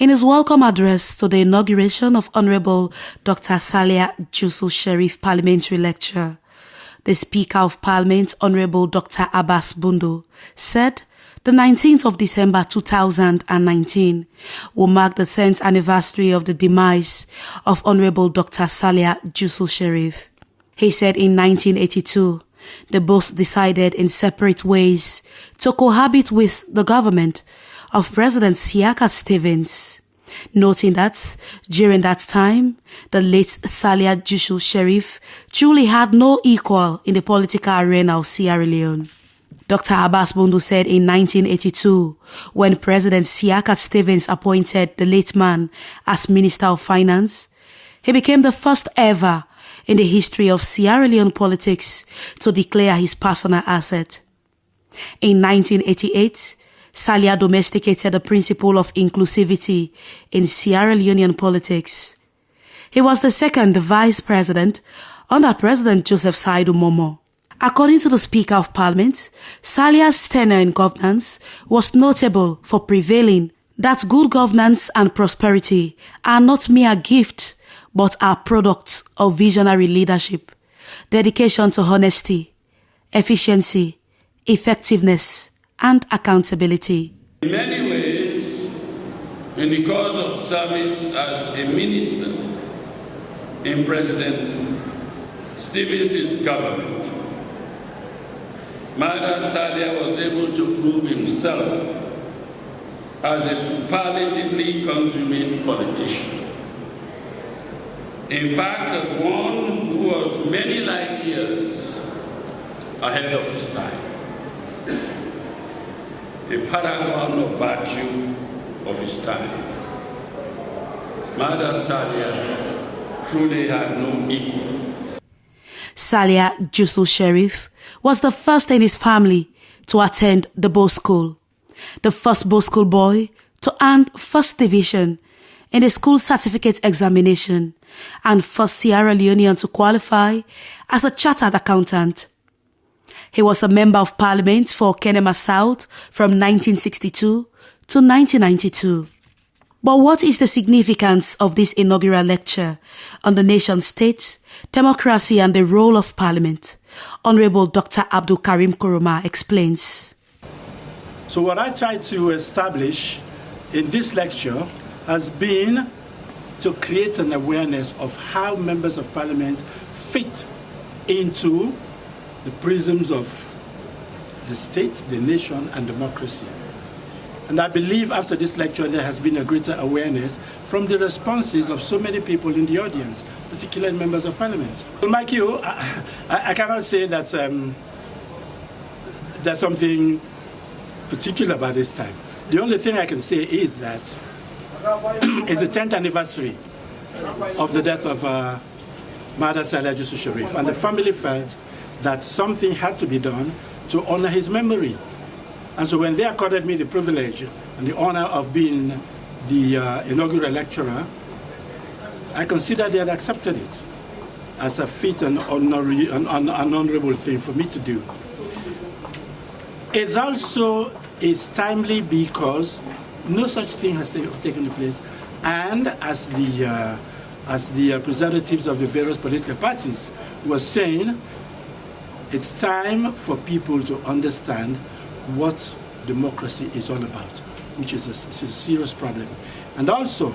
In his welcome address to the inauguration of Honorable Dr. Sierra Jusu Sheriff Parliamentary Lecture, the Speaker of Parliament, Honorable Dr. Abbas Bundu, said the 19th of December 2019 will mark the 10th anniversary of the demise of Honorable Dr. Sierra Jusu Sheriff. He said in 1982, they both decided in separate ways to cohabit with the government of President Siaka Stevens, noting that during that time, the late Sierra Jusu Sheriff truly had no equal in the political arena of Sierra Leone. Dr. Abbas Bundu said in 1982, when President Siaka Stevens appointed the late man as Minister of Finance, he became the first ever in the history of Sierra Leone politics to declare his personal asset. In 1988, Sierra domesticated the principle of inclusivity in Sierra Leonean politics. He was the second vice president under President Joseph Saidu Momo. According to the Speaker of Parliament, Sierra's tenure in governance was notable for prevailing that good governance and prosperity are not mere gifts, but are products of visionary leadership, dedication to honesty, efficiency, effectiveness, and accountability. In many ways, in the course of service as a minister in President Stevens' government, Mada Sierra was able to prove himself as a superlatively consummate politician. In fact, as one who was many light years ahead of his time, a paragon of virtue of his time, Mada Sierra truly had no equal. Sierra Jusu Sheriff was the first in his family to attend the Bow School, the first Bow School boy to earn first division in the school certificate examination, and first Sierra Leonean to qualify as a chartered accountant. He was a member of Parliament for Kenema South from 1962 to 1992. But what is the significance of this inaugural lecture on the nation state, democracy and the role of Parliament? Honorable Dr. Abdul Karim Kuruma explains. So what I tried to establish in this lecture has been to create an awareness of how members of Parliament fit into the prisms of the state, the nation, and democracy. And I believe after this lecture there has been a greater awareness from the responses of so many people in the audience, particularly members of Parliament. Well, Mike, I cannot say that there's something particular about this time. The only thing I can say is that it's the 10th anniversary of the death of Mahawa Alieu Jusu Sheriff, and the family felt that something had to be done to honor his memory. And so when they accorded me the privilege and the honor of being the inaugural lecturer, I considered they had accepted it as a fit and honorable thing for me to do. It also is timely because no such thing has taken place, and as the representatives of the various political parties were saying, it's time for people to understand what democracy is all about, which is a serious problem. And also,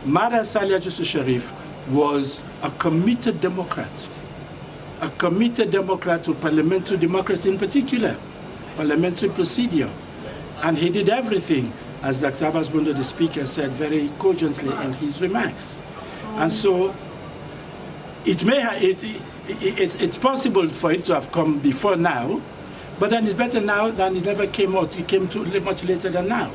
Mahawa Alieu Jusu Sheriff was a committed Democrat to parliamentary democracy in particular, parliamentary procedure. And he did everything, as Dr. Abbas Bundu, the speaker, said very cogently in his remarks. And so, it's possible for it to have come before now, but then it's better now than it never came out. It came much later than now.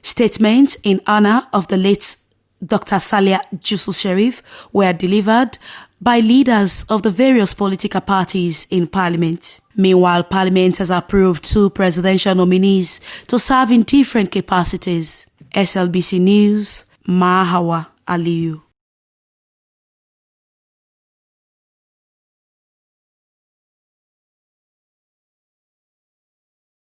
Statements in honor of the late Dr. Sierra Jusu Sheriff were delivered by leaders of the various political parties in Parliament. Meanwhile, Parliament has approved 2 presidential nominees to serve in different capacities. SLBC News, Mahawa Alieu.